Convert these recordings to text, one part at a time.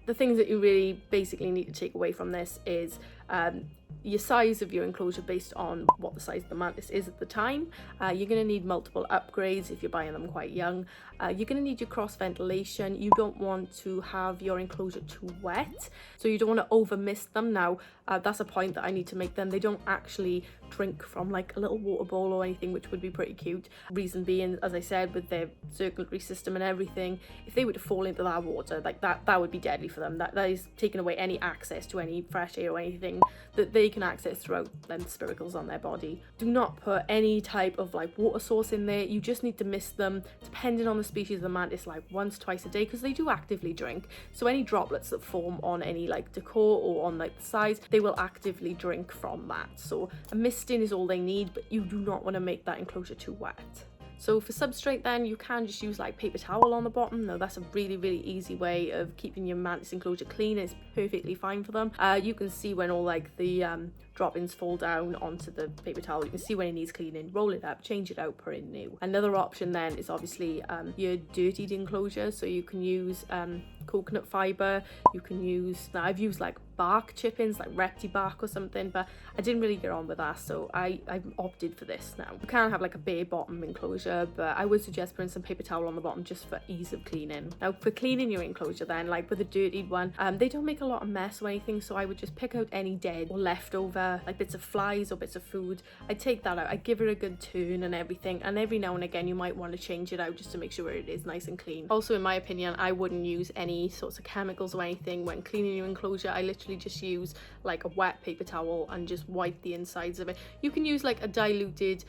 the things that you really basically need to take away from this is your size of your enclosure based on what the size of the mantis is at the time. You're going to need multiple upgrades if you're buying them quite young. You're going to need your cross ventilation. You don't want to have your enclosure too wet, so you don't want to over mist them. Now that's a point that I need to make then. They don't actually drink from like a little water bowl or anything, which would be pretty cute. Reason being, as I said, with their circulatory system and everything, if they were to fall into that water, like that would be deadly for them. That is taking away any access to any fresh air or anything that they can access throughout them spiracles on their body. Do not put any type of like water source in there. You just need to mist them, depending on the species of the mantis, like once, twice a day, because they do actively drink. So any droplets that form on any like decor or on like the sides, they will actively drink from that. So a misting is all they need, but you do not want to make that enclosure too wet. So for substrate then, you can just use like paper towel on the bottom. Now that's a really, really easy way of keeping your mantis enclosure clean. It's perfectly fine for them. You can see when all like the drop-ins fall down onto the paper towel. You can see when it needs cleaning, roll it up, change it out, put it new. Another option then is obviously your dirtied enclosure. So you can use coconut fiber. You can use, now I've used like bark chip-ins, like repti bark or something, but I didn't really get on with that, so I've opted for this now. You can have like a bare bottom enclosure, but I would suggest putting some paper towel on the bottom just for ease of cleaning. Now for cleaning your enclosure then, like with a dirtied one, they don't make a lot of mess or anything, so I would just pick out any dead or leftover like bits of flies or bits of food. I'd take that out, I'd give it a good turn and everything, and every now and again you might want to change it out just to make sure it is nice and clean. Also, in my opinion, I wouldn't use any sorts of chemicals or anything when cleaning your enclosure. I literally just use like a wet paper towel and just wipe the insides of it. You can use like a diluted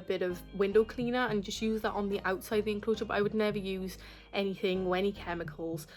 bit of window cleaner and just use that on the outside of the enclosure, but I would never use anything or any chemicals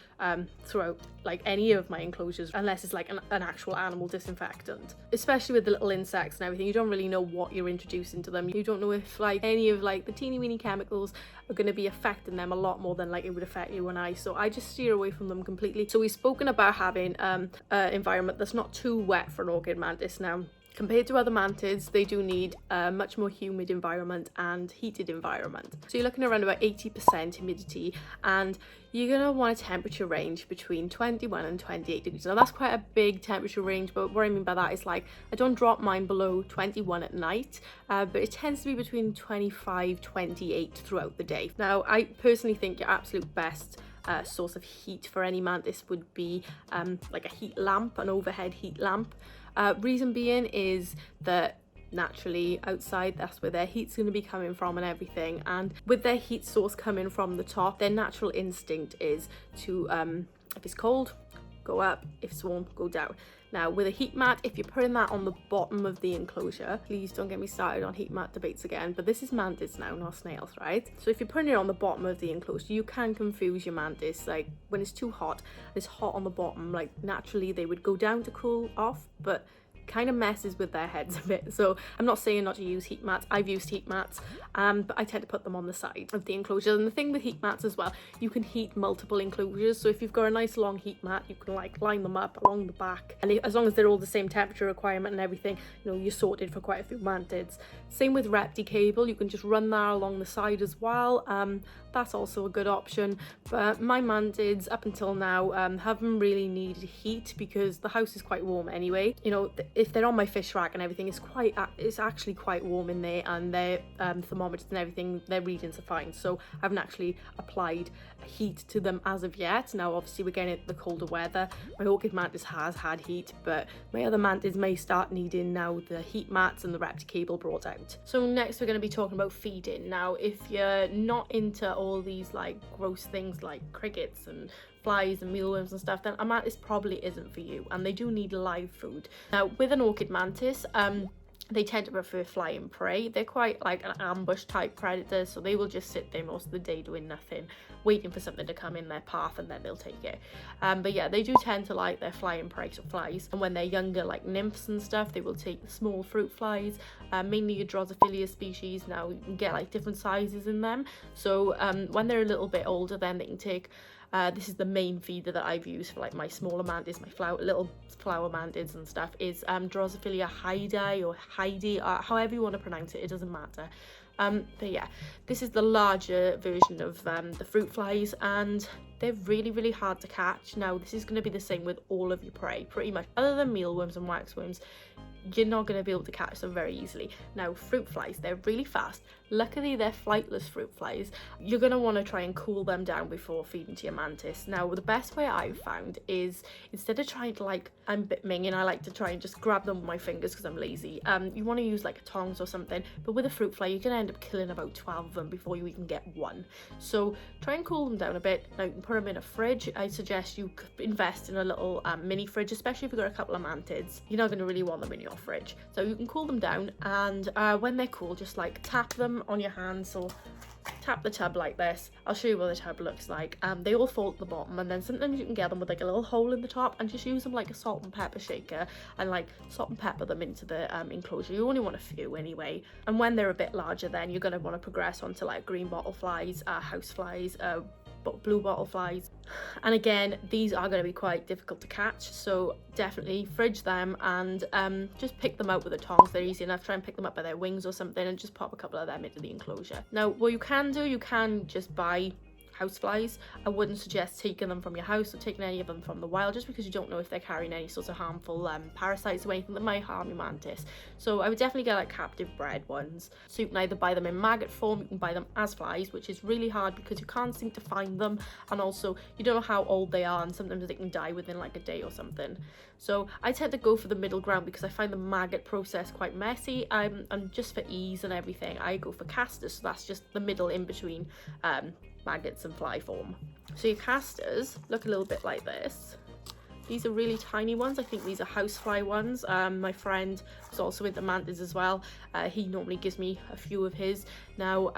throughout like any of my enclosures unless it's like an actual animal disinfectant. Especially with the little insects and everything, you don't really know what you're introducing to them. You don't know if like any of like the teeny weeny chemicals are going to be affecting them a lot more than like it would affect you and I, so I just steer away from them completely. So we've spoken about having an environment that's not too wet for an orchid mantis. Now compared to other mantids, they do need a much more humid environment and heated environment. So you're looking around about 80% humidity, and you're going to want a temperature range between 21 and 28 degrees. Now that's quite a big temperature range, but what I mean by that is like I don't drop mine below 21 at night, but it tends to be between 25, 28 throughout the day. Now I personally think your absolute best source of heat for any mantis would be like a heat lamp, an overhead heat lamp. Reason being is that naturally outside, that's where their heat's going to be coming from and everything, and with their heat source coming from the top, their natural instinct is to if it's cold, go up, if it's warm, go down. Now with a heat mat, if you're putting that on the bottom of the enclosure, please don't get me started on heat mat debates again, but this is mantis now, not snails, right? So if you're putting it on the bottom of the enclosure, you can confuse your mantis. Like when it's too hot, it's hot on the bottom, like naturally they would go down to cool off, but kind of messes with their heads a bit. So I'm not saying not to use heat mats. I've used heat mats, but I tend to put them on the side of the enclosure. And the thing with heat mats as well, you can heat multiple enclosures. So if you've got a nice long heat mat, you can like line them up along the back, and as long as they're all the same temperature requirement and everything, you know, you're sorted for quite a few mantids. Same with repti cable, you can just run that along the side as well. That's also a good option, but my mantids up until now haven't really needed heat because the house is quite warm anyway. You know, if they're on my fish rack and everything, it's actually quite warm in there, and their thermometers and everything, their readings are fine, so I haven't actually applied heat to them as of yet. Now obviously we're getting into the colder weather. My orchid mantis has had heat, but my other mantids may start needing now the heat mats and the repti cable brought out. So next we're going to be talking about feeding. Now if you're not into all these like gross things like crickets and flies and mealworms and stuff, then a mantis probably isn't for you, and they do need live food. Now with an orchid mantis, they tend to prefer fly and prey. They're quite like an ambush type predator, so they will just sit there most of the day doing nothing, waiting for something to come in their path, and then they'll take it. But yeah, they do tend to like their fly and prey, so flies. And when they're younger, like nymphs and stuff, they will take the small fruit flies, mainly your Drosophila species. Now you can get like different sizes in them, so when they're a little bit older, then they can take this is the main feeder that I've used for like my smaller mantids, my little flower mantids and stuff, is Drosophila Heidi or Heidi, however you want to pronounce it, it doesn't matter. But yeah, this is the larger version of the fruit flies, and they're really, really hard to catch. Now, this is going to be the same with all of your prey, pretty much. Other than mealworms and waxworms, you're not going to be able to catch them very easily. Now, fruit flies, they're really fast. Luckily, they're flightless fruit flies. You're going to want to try and cool them down before feeding to your mantis. Now, the best way I've found is, instead of trying to, like, I'm a bit minging, I like to try and just grab them with my fingers because I'm lazy. You want to use like a tongs or something, but with a fruit fly, you're going to end up killing about 12 of them before you even get one. So try and cool them down a bit. Now, you can put them in a fridge. I suggest you invest in a little mini fridge, especially if you've got a couple of mantids. You're not going to really want them in your fridge. So you can cool them down, and when they're cool, just like tap them on your hands. So tap the tub like this. I'll show you what the tub looks like. They all fall at the bottom, and then sometimes you can get them with like a little hole in the top, and just use them like a salt and pepper shaker and like salt and pepper them into the enclosure. You only want a few anyway, and when they're a bit larger, then you're going to want to progress onto like green bottle flies, house flies, blue bottle flies. And again, these are going to be quite difficult to catch, so definitely fridge them and just pick them out with the tongs. They're easy enough. Try and pick them up by their wings or something and just pop a couple of them into the enclosure. Now, what you can do, you can just buy house flies. I wouldn't suggest taking them from your house or taking any of them from the wild, just because you don't know if they're carrying any sorts of harmful parasites or anything that might harm your mantis. So I would definitely get like captive bred ones. So you can either buy them in maggot form, you can buy them as flies, which is really hard because you can't seem to find them, and also you don't know how old they are, and sometimes they can die within like a day or something. So I tend to go for the middle ground because I find the maggot process quite messy, and just for ease and everything, I go for casters. So that's just the middle in between maggots and fly form. So your casters look a little bit like this. These are really tiny ones. I think these are housefly ones. My friend was also into mantids as well. He normally gives me a few of his. Now,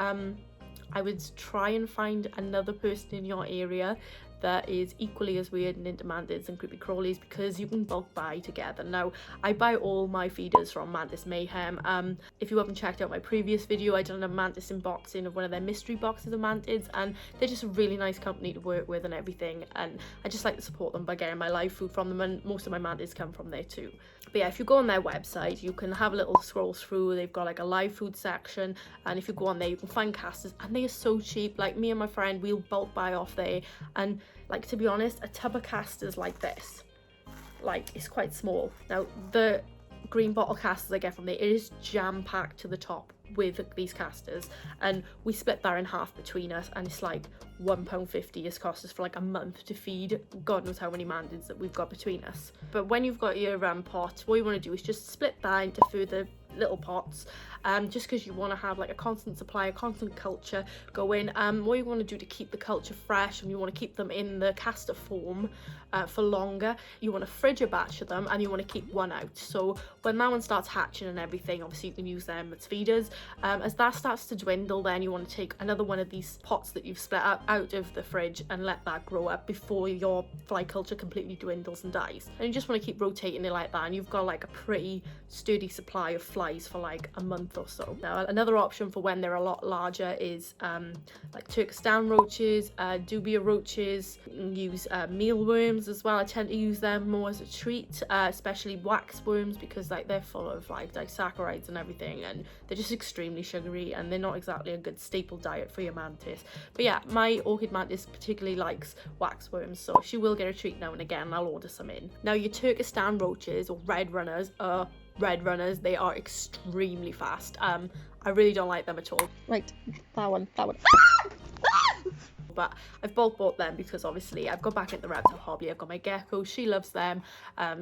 I would try and find another person in your area that is equally as weird and into mantids and creepy crawlies, because you can bulk buy together. Now, I buy all my feeders from Mantis Mayhem. If you haven't checked out my previous video, I done a mantis unboxing of one of their mystery boxes of mantids, and they're just a really nice company to work with and everything, and I just like to support them by getting my live food from them, and most of my mantids come from there too. But yeah, if you go on their website, you can have a little scroll through. They've got like a live food section, and if you go on there, you can find casters, and they are so cheap. Like, me and my friend, we'll bulk buy off there, and like, to be honest, a tub of casters like this, like, it's quite small. Now, the green bottle casters I get from there, it is jam-packed to the top with these casters, and we split that in half between us, and it's like £1.50 it's cost us for like a month to feed God knows how many mantids that we've got between us. But when you've got your pot, what you want to do is just split that into further little pots, just because you want to have like a constant supply, a constant culture going. What you want to do to keep the culture fresh, and you want to keep them in the caster form for longer, you want to fridge a batch of them, and you want to keep one out. So when that one starts hatching and everything, obviously you can use them as feeders. As that starts to dwindle, then you want to take another one of these pots that you've split out of the fridge and let that grow up before your fly culture completely dwindles and dies. And you just want to keep rotating it like that, and you've got like a pretty sturdy supply of flies for like a month or so. Now, another option for when they're a lot larger is like Turkestan roaches, dubia roaches. You can use mealworms as well. I tend to use them more as a treat, especially waxworms, because like they're full of like disaccharides and everything, and they're just extremely sugary, and they're not exactly a good staple diet for your mantis. But yeah, my orchid mantis particularly likes waxworms, so she will get a treat now and again, and I'll order some in. Now, your Turkestan roaches, or red runners, they are extremely fast. I really don't like them at all. Right, that one. But I've bulk bought them because obviously I've got back at the reptile hobby. I've got my gecko, she loves them.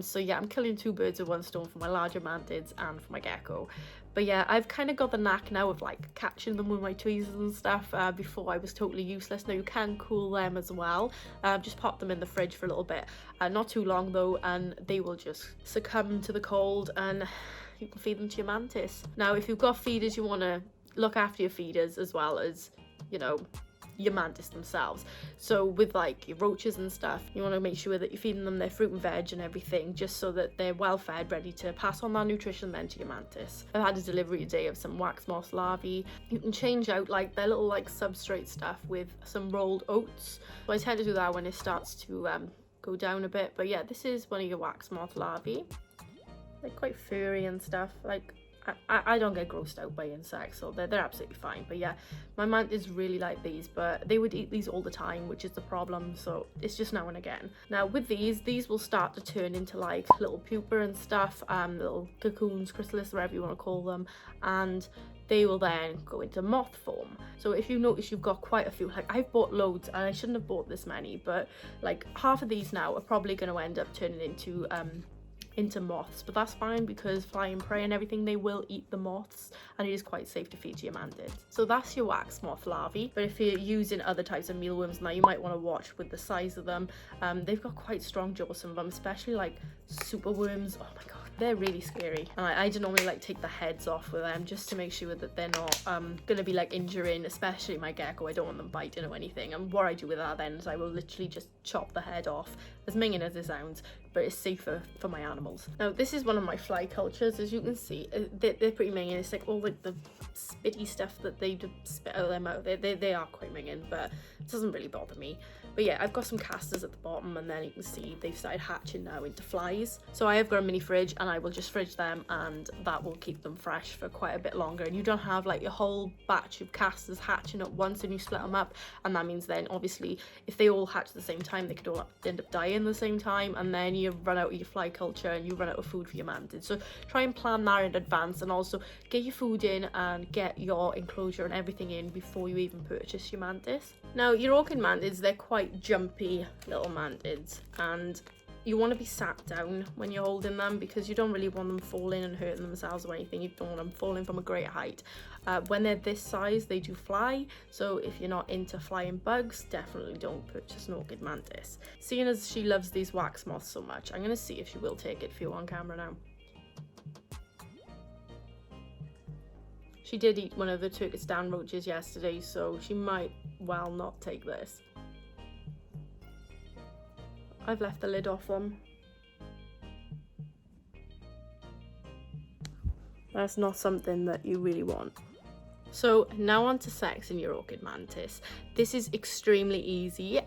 So yeah, I'm killing two birds with one stone for my larger mantids and for my gecko. But yeah, I've kind of got the knack now of like catching them with my tweezers and stuff. Before I was totally useless. Now you can cool them as well. Just pop them in the fridge for a little bit. Not too long though, and they will just succumb to the cold, and you can feed them to your mantis. Now, if you've got feeders, you want to look after your feeders as well as, you know, your mantis themselves. So with like your roaches and stuff, you want to make sure that you're feeding them their fruit and veg and everything, just so that they're well fed, ready to pass on that nutrition then to your mantis. I've had a delivery today of some wax moss larvae. You can change out like their little like substrate stuff with some rolled oats. So I tend to do that when it starts to go down a bit. But yeah, this is one of your wax moth larvae. They're quite furry and stuff. Like, I don't get grossed out by insects, so they're absolutely fine. But yeah, my mantids really like these, but they would eat these all the time, which is the problem, so it's just now and again. Now with these will start to turn into like little pupa and stuff, little cocoons, chrysalis, whatever you want to call them, and they will then go into moth form. So if you notice, you've got quite a few. Like, I've bought loads and I shouldn't have bought this many, but like half of these now are probably going to end up turning into moths, but that's fine because flying prey and everything, they will eat the moths, and it is quite safe to feed to your mantids. So that's your wax moth larvae. But if you're using other types of mealworms now, you might want to watch with the size of them. They've got quite strong jaws, some of them, especially like superworms. Oh my god, they're really scary. And I do normally like take the heads off with them just to make sure that they're not gonna be like injuring, especially my gecko. I don't want them biting or anything. And what I do with that then is I will literally just chop the head off, as minging as it sounds, but it's safer for my animals. Now this is one of my fly cultures. As you can see, they're pretty minging. It's like all like the spitty stuff that they spit out of their mouth. They are quite minging, but it doesn't really bother me. But yeah, I've got some casters at the bottom, and then you can see they've started hatching now into flies. So I have got a mini fridge, and I will just fridge them, and that will keep them fresh for quite a bit longer. And you don't have like your whole batch of casters hatching at once and you split them up, and that means then obviously if they all hatch at the same time, they could all end up dying at the same time, and then you run out of your fly culture and you run out of food for your mantids. So try and plan that in advance, and also get your food in and get your enclosure and everything in before you even purchase your mantis. Now your orchid mantids, they're quite jumpy little mantids, and you want to be sat down when you're holding them because you don't really want them falling and hurting themselves or anything. You don't want them falling from a great height. When they're this size, they do fly, so if you're not into flying bugs, definitely don't purchase an orchid mantis. Seeing as she loves these wax moths so much, I'm going to see if she will take it for you on camera now. She did eat one of the Turkestan roaches yesterday, so she might well not take this. I've left the lid off them. That's not something that you really want. So now on to sexing your orchid mantis. This is extremely easy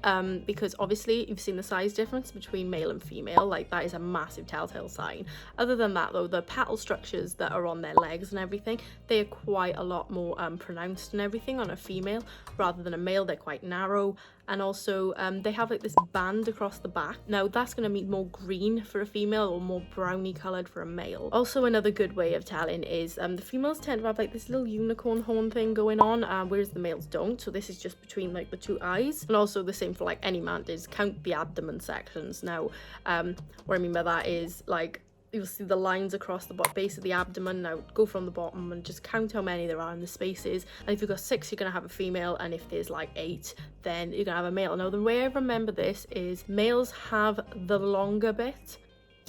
because obviously you've seen the size difference between male and female. Like, that is a massive telltale sign. Other than that though, the petal structures that are on their legs and everything, they are quite a lot more pronounced and everything on a female rather than a male. They're quite narrow, and also they have like this band across the back. Now that's going to be more green for a female or more browny coloured for a male. Also, another good way of telling is the females tend to have like this little unicorn horn thing going on, whereas the males don't. So this is just between like the two eyes. And also the same for like any mantis. Count the abdomen sections. Now what I mean by that is, like, you'll see the lines across the base of the abdomen. Now go from the bottom and just count how many there are in the spaces, and if you've got 6, you're gonna have a female, and if there's like 8, then you're gonna have a male. Now the way I remember this is males have the longer bit.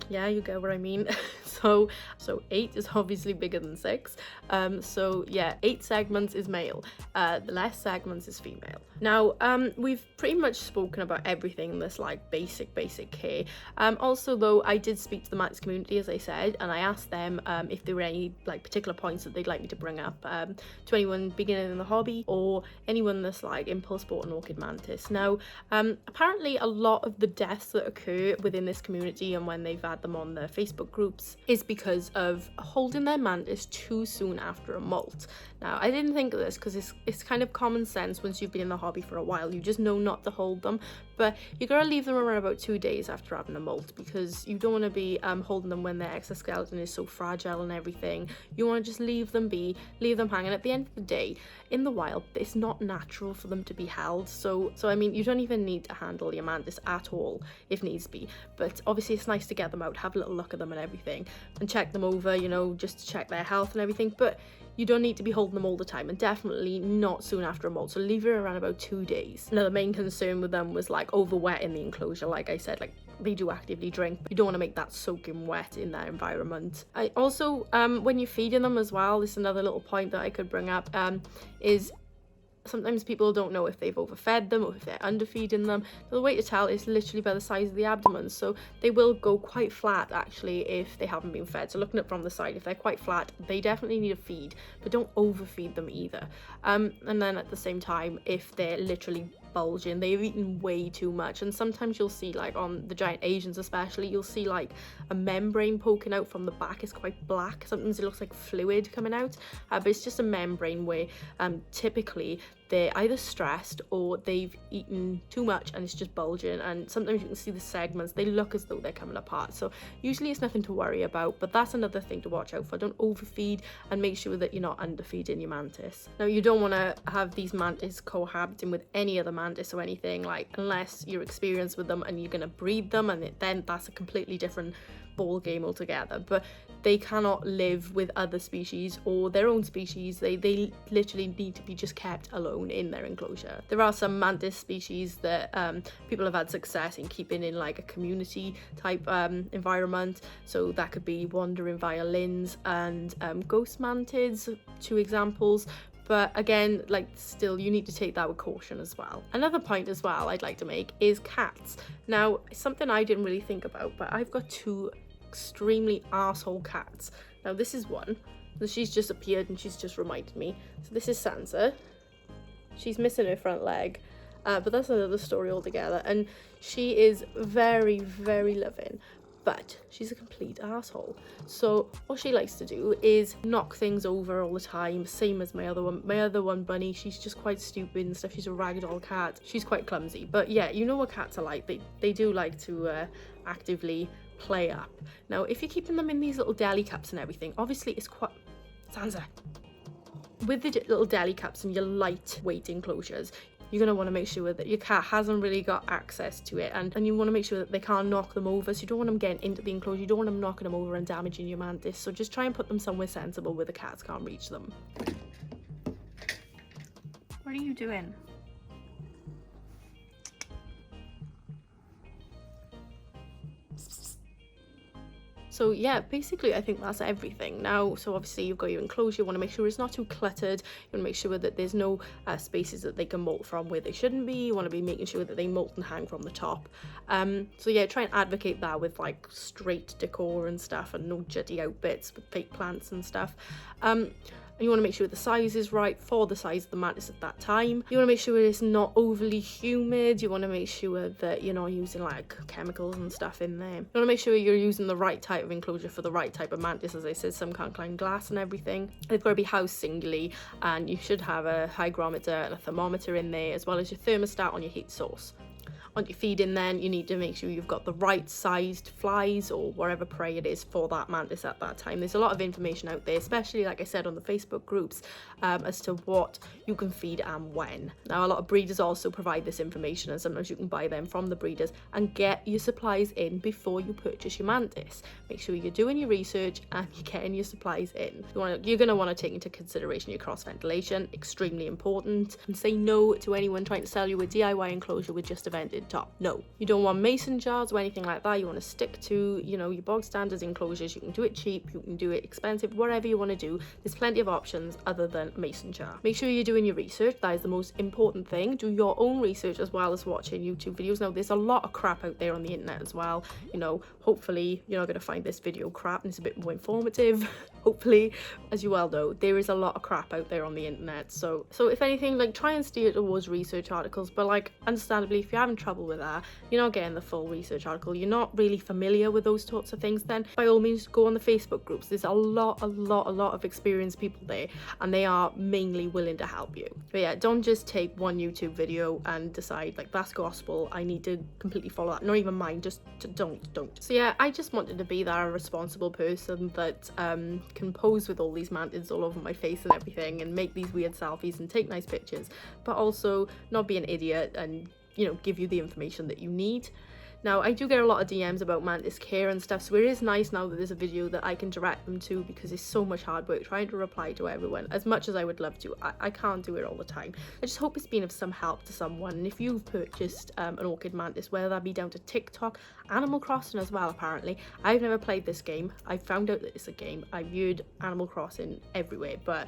Yeah, you get what I mean. so 8 is obviously bigger than 6. So yeah, 8 segments is male, the less segments is female. Now we've pretty much spoken about everything in this like basic care. Also though, I did speak to the mantis community, as I said, and I asked them if there were any like particular points that they'd like me to bring up to anyone beginning in the hobby or anyone that's like impulse bought an orchid mantis. Now apparently a lot of the deaths that occur within this community and when they've had them on their Facebook groups is because of holding their mantis too soon after a molt. Now I didn't think of this because it's kind of common sense once you've been in the hobby for a while. You just know not to hold them, but you gotta leave them around about 2 days after having a molt because you don't want to be holding them when their exoskeleton is so fragile and everything. You want to just leave them be, leave them hanging. At the end of the day, in the wild, it's not natural for them to be held, so I mean, you don't even need to handle your mantis at all if needs be, but obviously it's nice to get them out, have a little look at them and everything, and check them over, you know, just to check their health and everything. But you don't need to be holding them all the time, and definitely not soon after a molt. So leave it around about 2 days. Now the main concern with them was like over wet in the enclosure. Like I said, like they do actively drink, but you don't want to make that soaking wet in that environment. I also when you're feeding them as well, this is another little point that I could bring up, is sometimes people don't know if they've overfed them or if they're underfeeding them. The way to tell is literally by the size of the abdomen. So they will go quite flat actually if they haven't been fed. So looking at from the side, if they're quite flat, they definitely need a feed, but don't overfeed them either. And then at the same time, if they're literally bulging. They've eaten way too much, and sometimes you'll see, like on the giant Asians especially, you'll see like a membrane poking out from the back. It's quite black. Sometimes it looks like fluid coming out, but it's just a membrane where typically they're either stressed or they've eaten too much and it's just bulging, and sometimes you can see the segments, they look as though they're coming apart. So usually it's nothing to worry about, but that's another thing to watch out for. Don't overfeed, and make sure that you're not underfeeding your mantis. Now, you don't want to have these mantis cohabiting with any other mantis or anything, like unless you're experienced with them and you're going to breed them, and then that's a completely different ball game altogether. But they cannot live with other species or their own species. They literally need to be just kept alone in their enclosure. There are some mantis species that people have had success in keeping in like a community type environment. So that could be wandering violins and ghost mantids, 2 examples. But again, like, still, you need to take that with caution as well. Another point as well I'd like to make is cats. Now, something I didn't really think about, but I've got 2 extremely arsehole cats. Now, this is one. So she's just appeared and she's just reminded me. So this is Sansa. She's missing her front leg, but that's another story altogether. And she is very, very loving, but she's a complete asshole. So what she likes to do is knock things over all the time, same as my other one, Bunny. She's just quite stupid and stuff. She's a ragdoll cat. She's quite clumsy, but yeah, you know what cats are like. They do like to actively play up. Now, if you're keeping them in these little deli cups and everything, obviously it's quite... Sansa. With the little deli cups and your lightweight enclosures, you're going to want to make sure that your cat hasn't really got access to it, and you want to make sure that they can't knock them over. So you don't want them getting into the enclosure, you don't want them knocking them over and damaging your mantis. So just try and put them somewhere sensible where the cats can't reach them. What are you doing? So yeah, basically I think that's everything now. So obviously you've got your enclosure, you want to make sure it's not too cluttered, you want to make sure that there's no spaces that they can molt from where they shouldn't be. You want to be making sure that they molt and hang from the top. So yeah, try and advocate that with like straight decor and stuff, and no jutty out bits with fake plants and stuff. And you want to make sure the size is right for the size of the mantis at that time. You want to make sure it's not overly humid. You want to make sure that you're not using like chemicals and stuff in there. You want to make sure you're using the right type of enclosure for the right type of mantis. As I said, some can't climb glass and everything. They've got to be housed singly, and you should have a hygrometer and a thermometer in there, as well as your thermostat on your heat source. On your feeding, then you need to make sure you've got the right sized flies or whatever prey it is for that mantis at that time. There's a lot of information out there, especially like I said on the Facebook groups, as to what you can feed and when. Now, a lot of breeders also provide this information, and sometimes you can buy them from the breeders, and get your supplies in before you purchase your mantis. Make sure you're doing your research and you're getting your supplies in. You're going to want to take into consideration your cross ventilation, extremely important, and say no to anyone trying to sell you a DIY enclosure with just a vented top. No, you don't want mason jars or anything like that. You want to stick to, you know, your bog standard enclosures. You can do it cheap, you can do it expensive, whatever you want to do. There's plenty of options other than mason jar. Make sure you're doing your research. That is the most important thing. Do your own research as well as watching YouTube videos. Now, there's a lot of crap out there on the internet as well. You know, hopefully you're not going to find this video crap and it's a bit more informative. Hopefully, as you well know, there is a lot of crap out there on the internet. So if anything, like, try and steer towards research articles, but like, understandably, if you're having trouble with that, you're not getting the full research article, you're not really familiar with those sorts of things, then by all means go on the Facebook groups. There's a lot of experienced people there, and they are mainly willing to help you. But yeah, don't just take one YouTube video and decide like that's gospel, I need to completely follow that. Not even mine, just don't. So yeah, I just wanted to be that responsible person that can pose with all these mantids all over my face and everything, and make these weird selfies and take nice pictures, but also not be an idiot and, you know, give you the information that you need. Now, I do get a lot of DMs about mantis care and stuff, so it is nice now that there's a video that I can direct them to, because it's so much hard work trying to reply to everyone. As much as I would love to, I can't do it all the time. I just hope it's been of some help to someone. And if you've purchased an orchid mantis, whether that be down to TikTok, Animal Crossing as well, apparently. I've never played this game. I found out that it's a game. I viewed Animal Crossing everywhere, but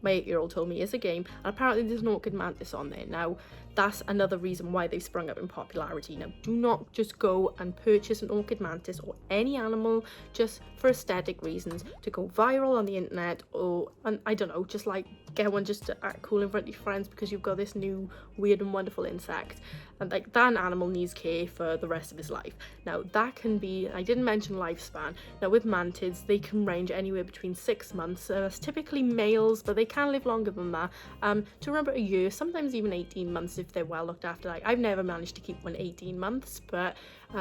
my 8-year-old told me it's a game, and apparently there's an orchid mantis on there. Now, that's another reason why they've sprung up in popularity. Now, do not just go and purchase an orchid mantis or any animal just for aesthetic reasons, to go viral on the internet, or, and I don't know, just like get one just to act cool in front of your friends because you've got this new weird and wonderful insect, and like that animal needs care for the rest of his life. Now that can be, I didn't mention lifespan. Now with mantids, they can range anywhere between 6 months, that's typically males, but they can live longer than that, to around a year, sometimes even 18 months if they're well looked after. Like I've never managed to keep one 18 months, but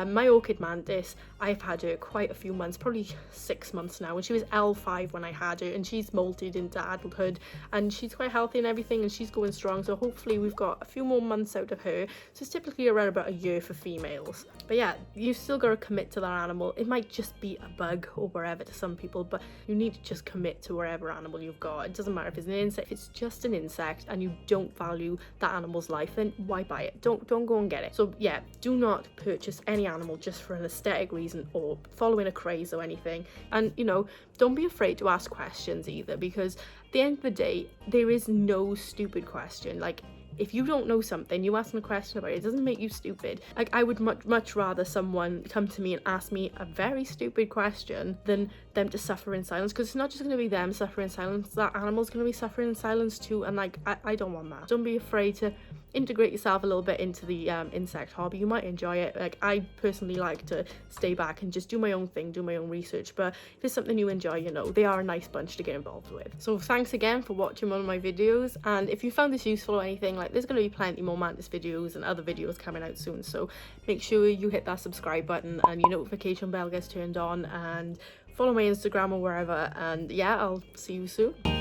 my Orchid Mantis, I've had her quite a few months, probably 6 months now, and she was L5 when I had her, and she's molted into adulthood, and she's quite healthy and everything, and she's going strong, so hopefully we've got a few more months out of her. So it's typically around about a year for females. But yeah, you still got to commit to that animal. It might just be a bug or wherever to some people, but you need to just commit to wherever animal you've got. It doesn't matter if it's an insect. If it's just an insect and you don't value that animal's life, then why buy it? Don't go and get it. So yeah, do not purchase any animal just for an aesthetic reason or following a craze or anything. And you know, don't be afraid to ask questions either, because at the end of the day, there is no stupid question. Like, if you don't know something, you ask them a question about it, it doesn't make you stupid. Like, I would much rather someone come to me and ask me a very stupid question than them to suffer in silence, because it's not just going to be them suffering in silence, that animal's going to be suffering in silence too, and like, I don't want that. Don't be afraid to integrate yourself a little bit into the insect hobby. You might enjoy it. Like, I personally like to stay back and just do my own thing, do my own research, but if it's something you enjoy, you know, they are a nice bunch to get involved with. So thanks again for watching one of my videos, and if you found this useful or anything, like, there's going to be plenty more mantis videos and other videos coming out soon, so make sure you hit that subscribe button and your notification bell gets turned on, and follow my Instagram or wherever, and yeah, I'll see you soon.